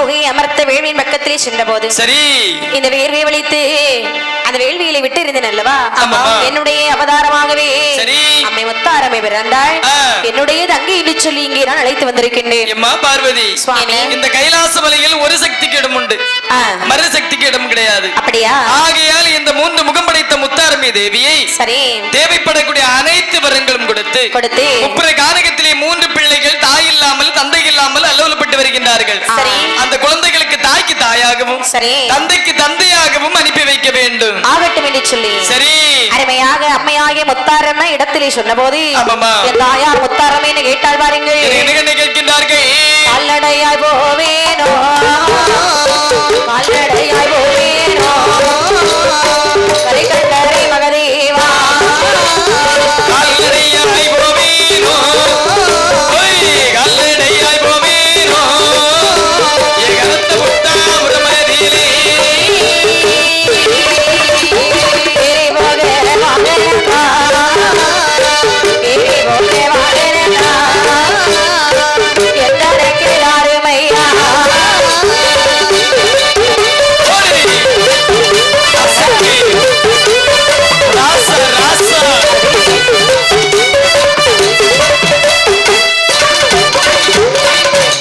புகை அமர்த்த வேள்வியின் பக்கத்திலே சென்ற போது சரி இந்த வேள்வியை வலித்து அந்த வேள்வியில விட்டு இருந்தேன் அல்லவா என்னுடைய அவதாரமாகவே அம்மை முத்தாரம்மை பிறந்தாள் என்னுடைய தங்கை என்று சொல்லி இங்கே நான் அழைத்து வந்திருக்கின்றேன். அம்மா பார்வதி சுவாமி இந்த கைலாச மலையில் ஒரு சக்திக்கு இடம் உண்டு, மறு சக்திக்கு இடம் கிடையாது. அப்படியா? ஆகையால் இந்த 3 முகம் படைத்த முத்தாரம்மை தேவியை சரி தேவைப்படக்கூடிய அனைத்து வரங்களும் கொடுத்து முப்புற கானகத்திலே 3 பிள்ளைகள் தாய் இல்லாமல் தந்தை இல்லாமல் அல்லவலப்பட்டு வருகின்றார்கள். அந்த குழந்தைகளுக்கு தாய்க்கு தாயாகவும் தந்தைக்கு தந்தையாகவும் அனுப்பி வைக்க வேண்டும் ஆகட்டும் என்று சொல்லி சரி அருமையாக அம்மையாகிய முத்தாரம்மை இடத்திலே சொன்னபோது என் தாயார் முத்தாரம்மை என்று கேட்டால் பாருங்கள் என்ன கேட்கின்றார்கள்? கால்நடையாய் போவேனோ கால்நடையாய் போவேனோ கரைக்கண்டரை மகதேவா கால்நடையாய் போவேனோ கால்நடையாய் போவேனோ ஏகரத்த முத்தா உடமதிலே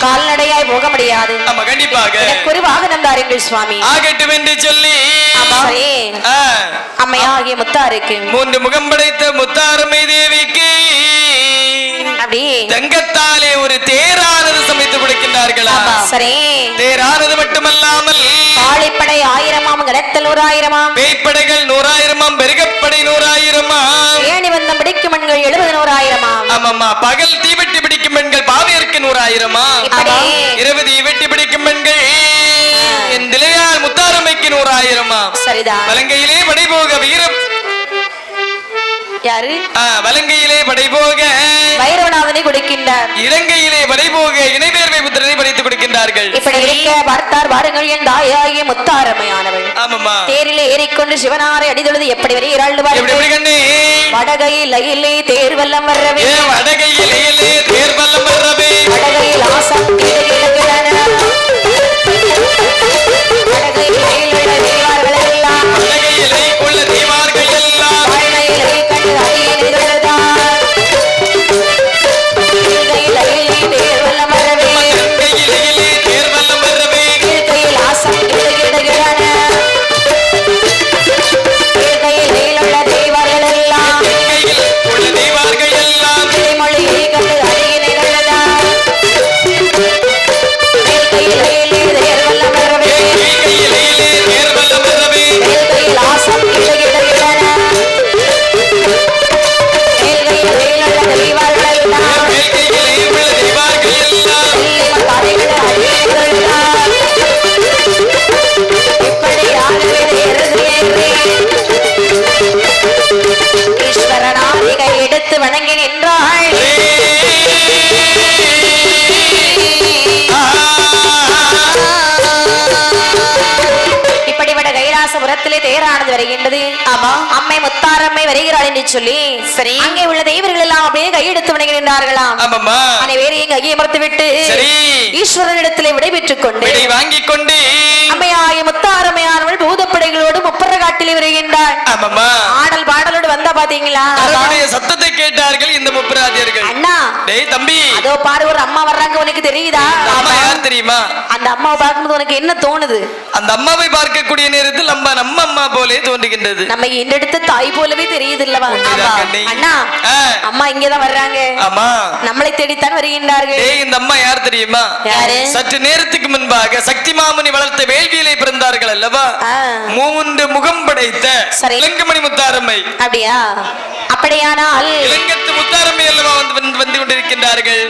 கால்நடையாய் போக முடியாது. கண்டிப்பாக ஒரு வாகனம் தாருங்கள் சுவாமி. ஆகட்டும் என்று சொல்லி அம்மையாகிய முத்தாருக்கு 3 முகம் படைத்த முத்தாரம்மை தேவிக்கு தங்கத்தாலே ஒரு தேரானது சமைத்து கொடுக்கின்றார்களா? சரி தேரானது மட்டுமல்லாமல் ஆழிப்படை 1000 கடத்தல் 100,000 பேய்ப்படைகள் 100,000 பெருகப்படை 100,000 ஏணி வந்தம் பிடிக்கும் பெண்கள் 70,100,000 ஆமாமா பகல் தீவெட்டி பிடிக்கும் பெண்கள் பாவியருக்கு 100,000 இரவு தீவெட்டி பிடிக்கும் பெண்கள் என் திலையார் முத்தாரம்மைக்கு 100,000 சரிதான். வலங்கையிலே படை போக வீரம் யாரு? வலங்கையிலே படை போக வைரவநாதனை கொடுக்கின்றார், இலங்கையிலே படை போக இணைவேர்வை புத்திரனை படைத்துக் கொடுக்கின்றார்கள். இப்படி இருக்க பார்த்தார் பாருங்கள் என் தாயாகிய முத்தாரம்மையானவள் ஆமாமா தேரிலே ஏறிக்கொண்டு சிவனாரை அடிதொழுது எப்படி வருகிறாள் வடகையிலே தேர் வல்லம் வரவே வடகையிலே தேர் வல்லம் வரவே வடகையில் ஆசம் எடுத்து வணங்கி நின்றாள். இப்படிப்பட்ட கைலாசபுரத்திலே தேரானது வருகின்றது. அம்மை முத்தாரம்மை வருகிறாள் என்று சொல்லி சரி அங்கே உள்ள தெய்வர்கள் எல்லாம் அப்படியே கையெடுத்து வணங்கி நின்றார்களாம். அனைவரையும் கையை மறுத்து விட்டு ஈஸ்வரனிடத்திலே விடை பெற்றுக் கொண்டு வாங்கிக் கொண்டு அம்மையாகிய முத்தாரம்மையானவள் பூதப்படைகளோடு முப்பர காட்டிலே வருகின்றாள். ஆடல் பாடலோடு வந்தா பாத்தீங்களா? சத்தத்தை கேட்டார்கள் இந்த முப்பராதியர்கள். அண்ணா டேய் தம்பி அதோ பாரு ஒரு அம்மா வர்றாங்க, உனக்கு தெரியுதா? அம்மா யார் தெரியுமா? அந்த அம்மாவை பார்க்கும்போது உனக்கு என்ன தோணுது? அந்த அம்மாவை பார்க்கக்கூடிய நேரத்தில் நம்ம அம்மா போலே தோன்றுகின்றது. நம்ம ஈண்டெடுத்த தாய் போலவே தெரியுது இல்லவா? அண்ணா அம்மா இங்கதான் வர்றாங்க. ஆமா நம்மளை தேடித்தான் வருகின்றார்கள். இந்த அம்மா யார் தெரியுமா? சற்று நேரத்துக்கு முன்பாக சக்தி மாமுனி வளர்த்த வேள்வியிலே பிறந்தார்கள் அல்லவா? 3 முகம் படைத்த இலங்கமணி முத்தாரம்மை. அப்படியா? அப்படியானால் இலங்கத்து முத்தாரம்மை அல்லவா வந்து கொண்டிருக்கின்றார்கள்.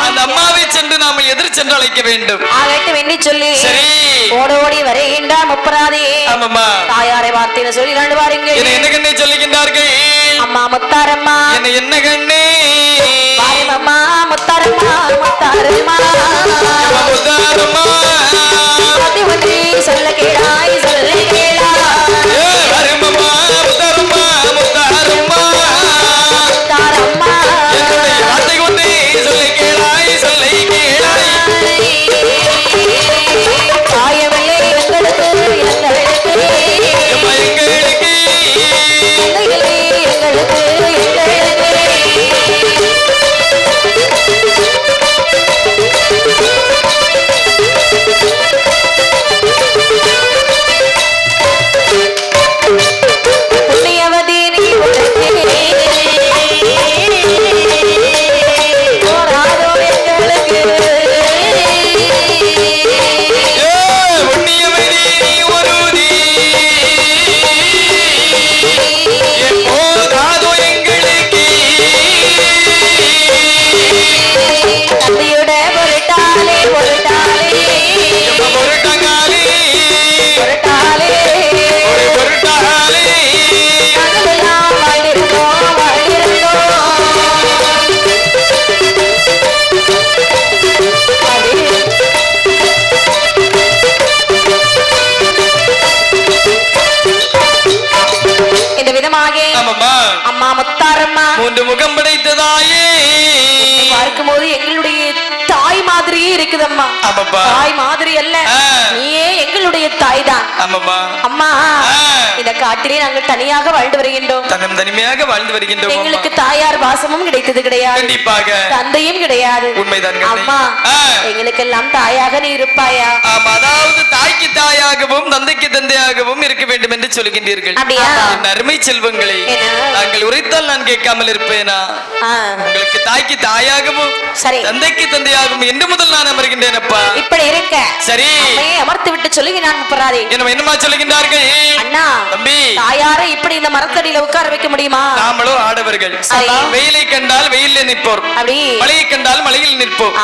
அந்த அம்மாவை சென்று நாம எதிர் சென்று அழைக்க வேண்டும். ஆகட்டும் என்று சொல்லி சரி ஓடோடி வருகின்றார் முப்பராதி. ஆமாமா தாயாரை வார்த்தையில சொல்லி ரெண்டு பாருங்க. என்ன கண்ணே சொல்லுகின்றார்கள்? அம்மா முத்தாரம்மா என்ன கண்ணே அம்மா முத்தாரம்மா முத்தாரம்மா முத்தாரம்மா சொல்ல கேளாய் சொல்ல கேளா வார்த்தை கொண்டே சொல்லை கேளாய் சொல்லை கேளாய் முத்தாரம்மா மூன்று முகம் படைத்ததாயே பார்க்கும்போது எங்களுடைய தாய் மாதிரியே இருக்குதம்மா. தாய் மாதிரி அல்ல, நீயே எங்களுடைய தாய் தான். அம்மா இந்த காட்டிலே நாங்கள் தனியாக வாழ்ந்து வருகின்றோம். தனிமையாக வாழ்ந்து வருகின்றோம். எங்களுக்கு தாயார் வாசமும் கிடைத்தது கிடையாது, கண்டிப்பாக தந்தையும் கிடையாது. உண்மைதான் அம்மா, எங்களுக்கெல்லாம் தாயாக நீ இருப்பாயா? அதாவது தாய்க்கு தாயாகவும் தந்தைக்கு தந்தையாகவும் இருக்க வேண்டும் என்று சொல்கின்றீர்கள். அருமை செல்வங்களை நாங்கள் உரைத்தால் நான் கேட்காமல் இருப்பேனா? உங்களுக்கு தாய்க்கு தாயாகவும் தந்தைக்கு தந்தையாகவும் என்று முதல் நான் அமர்கின்றேன். அப்பா இப்படி இருக்க சரி அமர்த்து விட்டு சொல்லுங்க. நான் முப்பராதே என்னமா சொல்லுகின்றார்கள்? அண்ணா தம்பி, தாயாரை இப்படி இந்த மரத்தடியில உட்கார வைக்க முடியுமா? நாமளோ ஆடவர்கள் வெயிலை கண்டால் வெயிலில் நிற்போம், மழையை கண்டால் மழையில் நிற்போம்.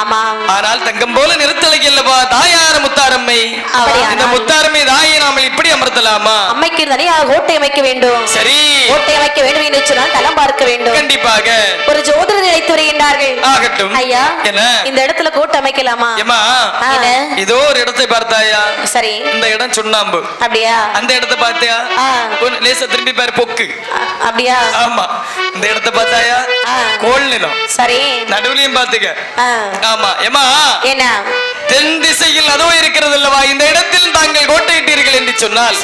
ஆனால் தங்கம் போல நிறுத்தலைக்கு அல்லவா தாயார முத்தாரம்மை. இந்த முத்தாரம்மை தாயை நாம இப்படி அமர்த்தலாமா? அம்மைக்கு தனியாக கோட்டை அமைக்க வேண்டும். சரி, கோட்டை அமைக்க வேண்டும் என்று சொன்னால் தலம் பார்க்க வேண்டும். கண்டிப்பாக ஒரு ஜோதிடர் நினைத்து வருகின்றார்கள். ஆகட்டும் ஐயா, இந்த இடத்துல கோட்டை அமைக்கலாமா? இதோ ஒரு இடத்தை பார்த்தாயா? சரி, இந்த இடம் சுண்ணாம்பு. அப்படியா? அந்த இடத்தை பார்த்தியா? லேசா திரும்பி பாரு, பொக்கு. அப்படியா? ஆமா. இந்த இடத்தை பார்த்தாயா? கோல் நிலம். சரி, நடுவுலையும் பாத்துக்க. ஆமா. ஏமா என்ன தென் திசையில் அதோ இருக்கிறது அல்லவா? இந்த இடத்தில் தாங்கள் கோட்டையிட்டீர்கள் என்று சொன்னால்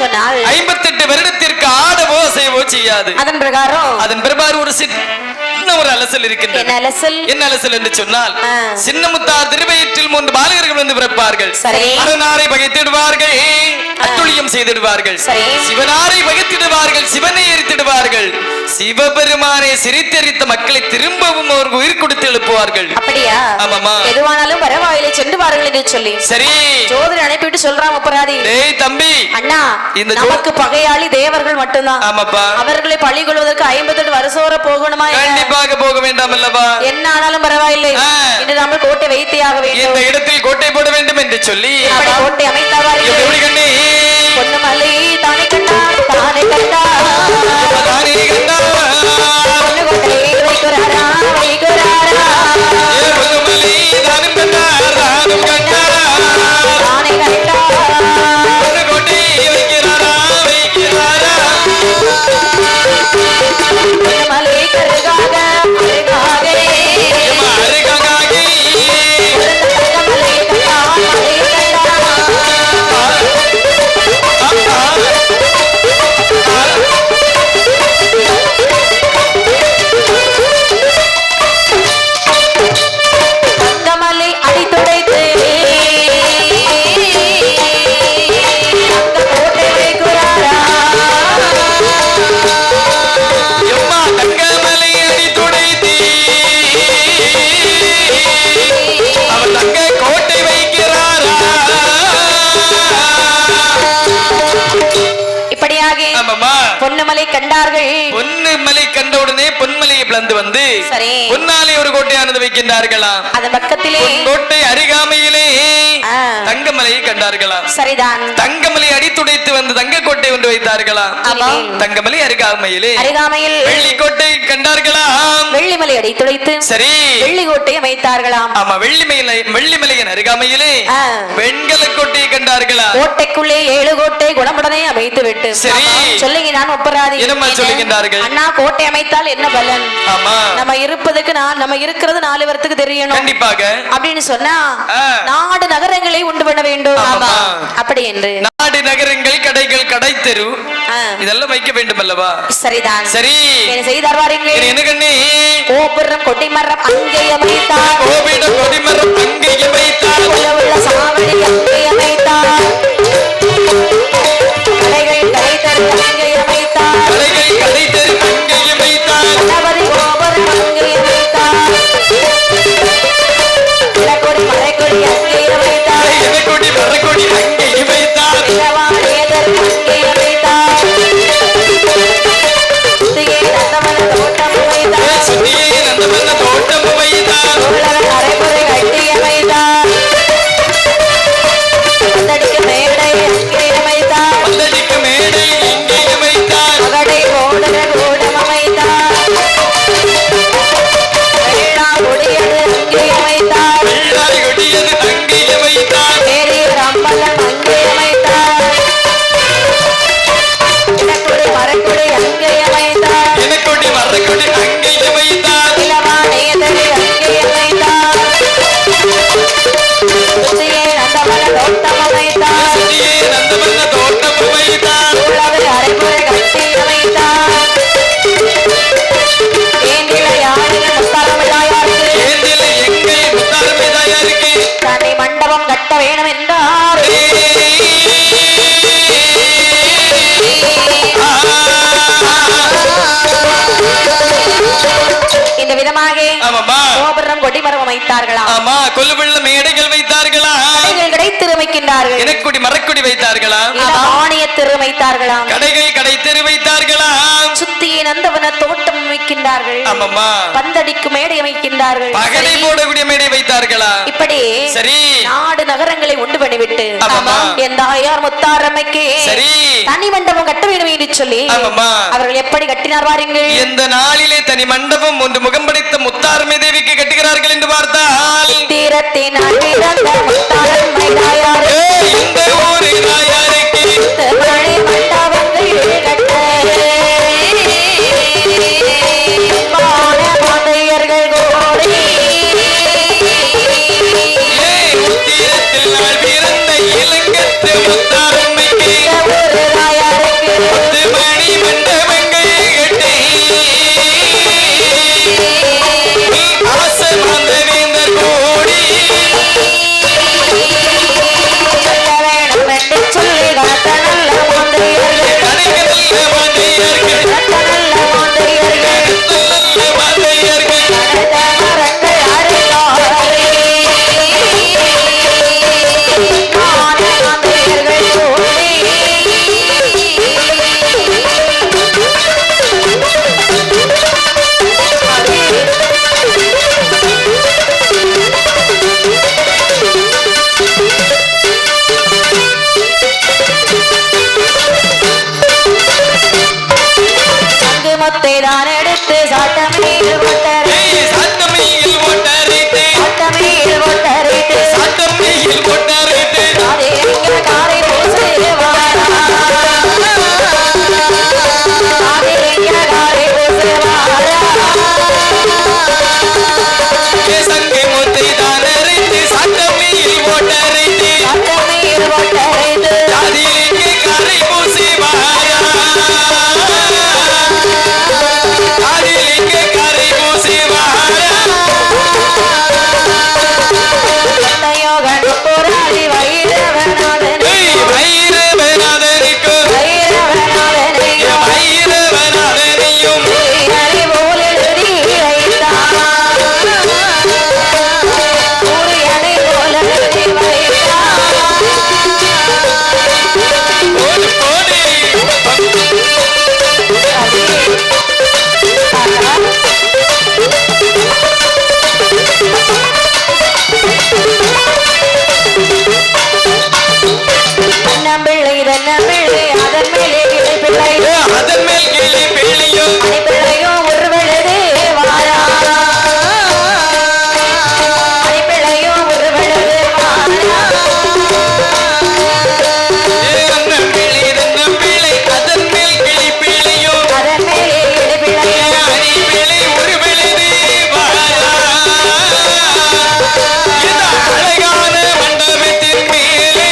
58 வருடத்திற்கு ஆடவோ செய்வோ செய்யாது. அதன் பிரகாரம் ஒரு சின்ன ஒரு அலசல் இருக்கின்றது. என்ன அலசல் என்று சொன்னால், சின்னமுத்தார் திருவயிற்றில் 3 பாலகர்கள் வந்து பிறப்பார்கள். அரணாரை பகைத்திடுவார்கள், அத்துளியம் செய்திடுவார்கள். சிவனாரை பகைத்திடுவார்கள், சிவனை எரித்திடுவார்கள். சிவபெருமானை சிரித்தரித்த மக்களை திரும்பவும் ஒரு உயிர் கொடுத்து எழுப்புவார்கள். அப்படியா? ஆமாமா. எதுவானாலும் பரவாயில்லை, சென்று வாருங்கள் என்று சொல்லி சரி ஜோதிடர் அனுப்பிட்டு சொல்றாங்க. முப்பராதி, டேய் தம்பி, அண்ணா இந்த நமக்கு பகையாளி தேவர்கள் மட்டும்தான். ஆமாப்பா. அவர்களை பழி கொள்வதற்கு 58 வருஷம் வரை போகணுமா? கண்டிப்பாக போக வேண்டாம் அல்லவா? என்ன ஆனாலும் பரவாயில்லை, இன்று நம்ம கோட்டை வைத்தியாக வேண்டும். இந்த இடத்தில் கோட்டை போட வேண்டும் என்று சொல்லி கோட்டை அமைத்தார்கள். எப்படி கண்ணே? பொன்னுமலை தானே கண்டா, தானே கண்டா, தானே கண்டா, பொன்னு கோட்டை வைக்குறாரா, வைக்குறாரா, ஏ பொன்னுமலை தானே கண்டா, தானே கண்டா, தானே கண்டா, பொன்னு கோட்டை வைக்குறாரா, வைக்குறாரா, பொன்னுமலை கருகாக அருகாகே, ஏமா அருகாகே, பொன்னுமலை கண்டா, மலை கண்டா, தங்கமலை அடி துடைத்து கோட்டை வைக்குறாரா, தங்கமலை அடி துடைத்து அவர் தங்க கோட்டை வைக்கிறாரா. இப்படியாக பொன்னுமலை கண்டார்கள். பொன்னுமலை கண்ட உடனே பொன்மலையை பிளந்து வந்து பொன்னாலே ஒரு கோட்டையானது வைக்கின்றார்களாம். அதன் பக்கத்திலே கோட்டை அருகாமையிலே தங்கமலையை கண்டார்களாம். சரிதான். தங்கமலை அடித்துடைத்து வந்து தங்க கோட்டை ஒன்று வைத்தார்களாம். தங்கமலை அருகாமையில் வெள்ளி கோட்டை கண்டார்களாம். வெள்ளிமலை அடித்துடைத்து சரி வெள்ளி கோட்டை அமைத்தார்களாம். ஆமா, வெள்ளிமலையின் அருகாமையிலே வெண்கல கோட்டையை கண்டார்களாம். கோட்டைக்குள்ளே 7 கோட்டை குணமுடனே அமைத்து விட்டு சரி சொல்லுங்க. நான் ஒப்பராதி என்னமா சொல்லுகின்றார்கள்? அண்ணா, கோட்டை அமைத்தால் என்ன பலன்? ஆமா, நம்ம இருக்கிறது 4 பேருக்கு தெரியணும். கண்டிப்பாக. அப்படின்னு சொன்னா நாடு நகரங்களை உண்டு பண்ண வேண்டும். ஆமா, அப்படி என்று நாடு நகரங்கள் கடைகள் கடை தெரு இதெல்லாம் வைக்க வேண்டும் அல்லவா? சரிதான். சரி, என்ன செய்தார் வாருங்கள். என்ன கண்ணே? கோபுரம் கொடிமரம் அங்கே அமைத்தார். கோபுரம் கொடிமரம் அங்கே அமைத்தார். உள்ள சாவடி அங்கே அமைத்தார். கடைகள் கடை தெரு அங்கே அமைத்தார். கடைகள் கடை தெரு அங்கே அமைத்தார். கணபதி கோபுரம் அங்கே அமைத்தார். இலக்கொடி மறைக்கொடி அங்கே அமைத்தார். இலக்கொடி மறைக்கொடி அங்கே அமைத்தார். இளவாணியதர் அங்கே அமைத்தார். சுத்திகை நந்தவன தோட்டம் அமைத்தார். சுத்திகை நந்தவன தோட்டம் அமைத்தார். உலக அரைமுறை கட்டி அமைத்தார். பந்தடிக்கு மேடை அங்கே அமைத்தார். பந்தடிக்கு மேடை இங்கே கொடிமரம் அமைத்தார்களாம். ஆமா, கொல்லுவெள்ள மேடைகள் வைத்தார்களா, கடைகள் கடை திரு வைக்கின்றார்கள். எனக்குடி மரக்குடி வைத்தார்களா, ஆணைய திரு வைத்தார்களாம். கடைகள் கடை தெரு வைத்தார்களா, சுத்திய நந்தவன தோட்டம் வைக்கின்றார்கள். ஆமாமா, பந்தடிக்கு மேடை அமைக்கின்றார்கள். பகடை போடக்கூடிய மேடை வைத்தார்களா. இப்படி சரி நாடு நகரங்களை உண்டு பண்ணிவிட்டு ஆமாமா, என் தாயார் முத்தாரம்மைக்கு சரி தனி மண்டபம் கட்ட வேண்டும் என்று சொல்லி ஆமாமா, அவர்கள் எப்படி கட்டினார் பாருங்கள். எந்த நாளிலே தனி மண்டபம் ஒன்று முகம் படைத்த முத்தாரம்மை தேவிக்கு கட்டுகிறார்கள் என்று பார்த்தால் தீரத்தினால் பிறந்த முத்தாரம்மை தாயாரே, இந்த ஊரை தாயாருக்கு தனி மண்டபங்கள் கட்ட மாதையர்கள் கோரி உத்திரத்தில் நாள் பிறந்த இலங்கத்து முத்தாரம்மைக்கு ஒரு தாயாருக்கு மணி மண்டபங்கள் கட்டி ஆசை மாந்தவேந்தர் கோடி சொல்ல வேணும் என்று சொல்லி காத்த நல்ல மாதையர்கள், கடைகள் நல்ல மாந்தையர்கள், காத்த நல்ல மாதையர்கள், நல்ல மாந்தையர்கள், கடந்த மரங்கள் அருகாரே மான மாதையர்கள் கோரி அங்கு மொத்தை தான் எடுத்து சாட்டமையில் ஒட்டரை சாத்தமையில் ஒட்டரைத்து, சாட்டமையில் ஒட்டரைத்து சாத்தமையில் ஒட்டரைத்து, அதே எங்க காரை பூசு வாரா, அதே எங்க காரை பூசு வாரா, சங்கை முத்தை தான் அரைத்து, சாத்தமையில் ஒட்டரைத்து, சாட்டமையில் ஒட்டரைத்து அதிலிங்கே கரை பூசி வாரா, அதிலிங்கே கரை பூசி வாரா. யோகன் போராடி வைரவநாதனே, வைரவநாதனுக்கு வைரவநாதனே வைரவநாதனையும் ஹரி போல் எழுதி வைத்தான், சூரியனை போல் எழுதி வைத்தான். போடு போடு தன்னம்பிள்ளை தன்னம்பிள்ளை அதன் மேலே கிளை பிள்ளை அதன் மேல் கிளி பிள்ளையும் அணை பிள்ளையோ ஒரு வழுது வாரா, அணை பிள்ளையோ ஒரு வழுது வாரா, பிள்ளை அதன் மேல் கிளி பிள்ளையும் அதன் மேலே கிளை பிள்ளையோ அணி பிள்ளை ஒரு விழுது வாரா. இந்த அழகான மண்டபத்தின் மேலே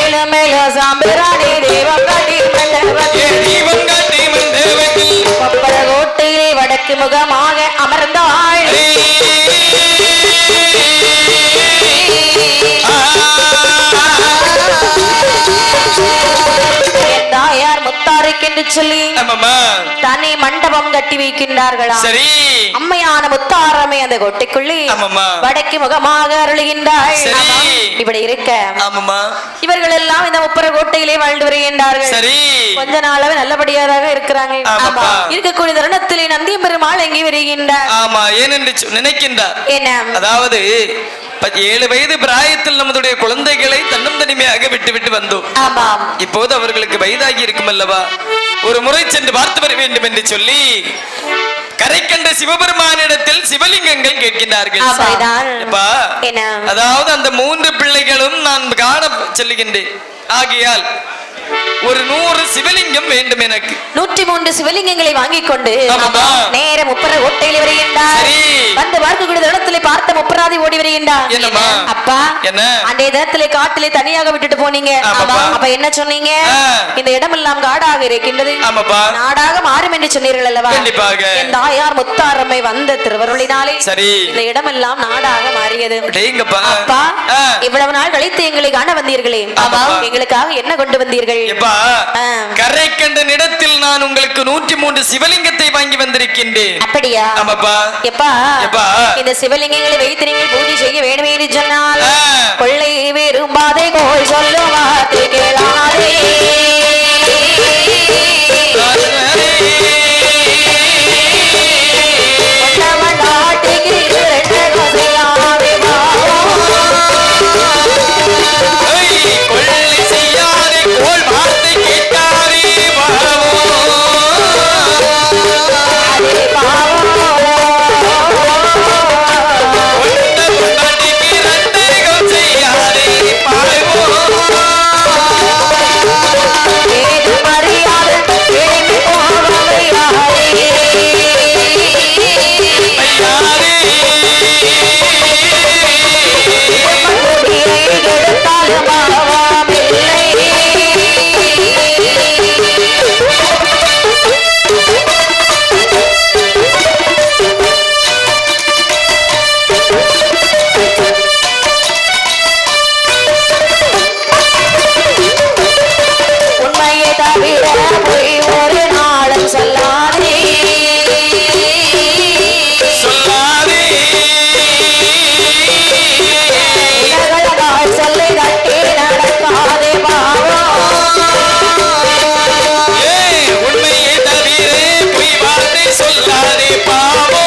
இளமேலோ சாம்பிராணி தேவம் காட்டி மண்டபத்தில் தீபம் காட்டி மண்டபத்தில் கொப்பர கோட்டையிலே வடக்கு முகமாக அமர்ந்தாள். என் தாயார் முத்தாரைக்கென்று சொல்லி ஆமாமா, தனி மண்டபம் கட்டி வைக்கின்றார்களா. சரி அம்மையான முத்தாரமை அந்த கோட்டைக்குள்ளே ஆமாமா, வடக்கு முகமாக அருளுகின்றாள். சரி. இப்படி இருக்க ஆமாமா, இவர்கள் எல்லாம் இந்த முப்பர கோட்டையிலே வாழ்ந்து வருகின்றார்கள். சரி கொஞ்ச நாளாவே நல்லபடியாக இருக்கிறாங்க. ஆமாப்பா. இருக்கக்கூடிய தருணத்திலே நந்தி பெருமாள் எங்கே வருகின்றார்? ஆமா, ஏனென்று நினைக்கின்றார். என்ன? அதாவது 7 வயது பிராயத்தில் நம்முடைய குழந்தைகளை தன்னம் தனிமையாக விட்டு விட்டு வந்தோம். ஆமாம். இப்போது அவர்களுக்கு வயதாகி இருக்கும் அல்லவா, ஒரு முறை சென்று பார்த்து வர வேண்டும் என்று சொல்லி கரை கண்ட சிவபெருமானிடத்தில் சிவலிங்கங்கள் கேட்கின்றார்கள். அப்படிதான். அப்பா, என்ன? அதாவது அந்த 3 பிள்ளைகளும் நான் காண செல்லுகின்றேன். ஆகையால் ஒரு 100 சிவலிங்கம் வேண்டும் எனக்கு. 103 சிவலிங்கங்களை வாங்கிக் கொண்டு ஆமாப்பா. நேர முப்பர கோட்டையில் வருகின்றார். சரி. வந்து பார்க்கக்கூடிய இடத்துல பார்த்த முப்பராதி ஓடி வருகின்றார். என்னம்மா? அப்பா, என்ன? அன்றைய தினத்திலே காட்டிலே தனியாக விட்டுட்டு போனீங்க. ஆமாப்பா. அப்ப என்ன சொன்னீங்க? ஆ. இந்த இடமெல்லாம் காடாக இருக்கின்றது, ஆமாப்பா. நாடாக மாறும் என்று சொன்னீர்கள் அல்லவா? கண்டிப்பாக. என் தாயார் முத்தாரம்மை வந்த திருவருளினாலே சரி. இந்த இடமெல்லாம் நாடாக மாறியது. அடேங்கப்பா. அப்பா, ஆ. இவ்வளவு நாள் கழித்து எங்களை காண வந்தீர்களே, ஆமாப்பா. எங்களுக்காக என்ன கொண்டு வந்தீர்கள்? வந்திருக்கிறீர்கள் எப்பா ஆ. கரை கண்ட இடத்தில் நான் உங்களுக்கு 103 சிவலிங்கத்தை வாங்கி வந்திருக்கின்றேன். அப்படியா? ஆமாப்பா. எப்பா எப்பா இந்த சிவலிங்கங்களை வைத்து நீங்கள் பூஜை செய்ய வேண்டும் என்று சொன்னால் ஆ. கொள்ளை விரும்பாதே கோள் சொல்லும் வார்த்தை கேளாதே கொண்டவன் நாட்டுக்கு இரண்டு கொசையாவே கொள்ளை செய்யாதே கோள் வார்த்தை கேட்காதே அதே பாவம் ஏது மரியாதை எழுந்து போவையாரே கொடியை கெடுத்தாலும் பாவமில்லை உண்மையை தவிர பொய் ஒரு நாளும் சொல்லாதே உலகளவாய் சொல்லை தட்டி நடக்காதே பாவம் உண்மையை தவிர பொய் வார்த்தை சொல்லாதே பாவோ.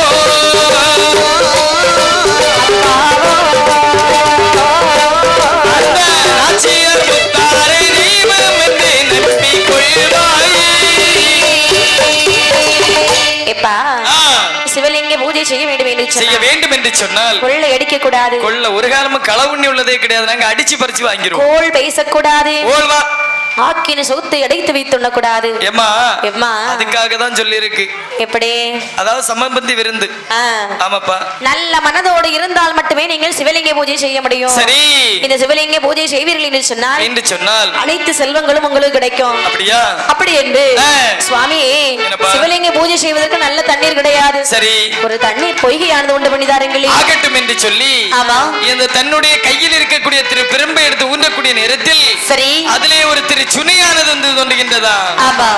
அந்த ஆட்சியர் முத்தாரை தெய்வம் என்று நம்பிக் கொள்வாய். எப்பா ஆ, சிவலிங்க பூஜை செய்ய வேண்டும் என்று செய்ய சொன்னார். வேண்டும் என்று சொன்னால் கொள்ளை அடிக்க கூடாது, கொள்ள ஒரு காலமும் களவுண்ணி உள்ளதே கிடையாது. நாங்க அடிச்சு பறிச்சு வாங்கிருவோம். கோல் பேசக்கூடாது, ஓல்வா ஆக்கின சொத்தை அடைத்து வைத்துண்ண கூடாது. ஏம்மா எம்மா அதுக்காக தான் சொல்லி இருக்கு. எப்படி? அதாவது சம்பந்தி விருந்து. ஆ. ஆமாப்பா. நல்ல மனதோடு இருந்தால் மட்டுமே நீங்கள் சிவலிங்க பூஜை செய்ய முடியும். சரி. இந்த சிவலிங்க பூஜை செய்வீர்கள் என்று சொன்னால் அனைத்து செல்வங்களும் உங்களுக்கு கிடைக்கும். அப்படியா? அப்படி என்று சுவாமி என்னப்பா? சிவலிங்க பூஜை செய்வதற்கு நல்ல தண்ணீர் கிடையாது. சரி. ஒரு தண்ணீர் பொய்கையானது உண்டு பண்ணி தாருங்களே. ஆகட்டும் என்று சொல்லி ஆமா. இந்த தன்னுடைய கையில் இருக்கக்கூடிய திரு பெரும்பை எடுத்து ஊன்றக்கூடிய நேரத்தில் சரி அதிலே ஒரு திரு சுனையானது வந்து தோன்றுகின்றதா. ஆமா.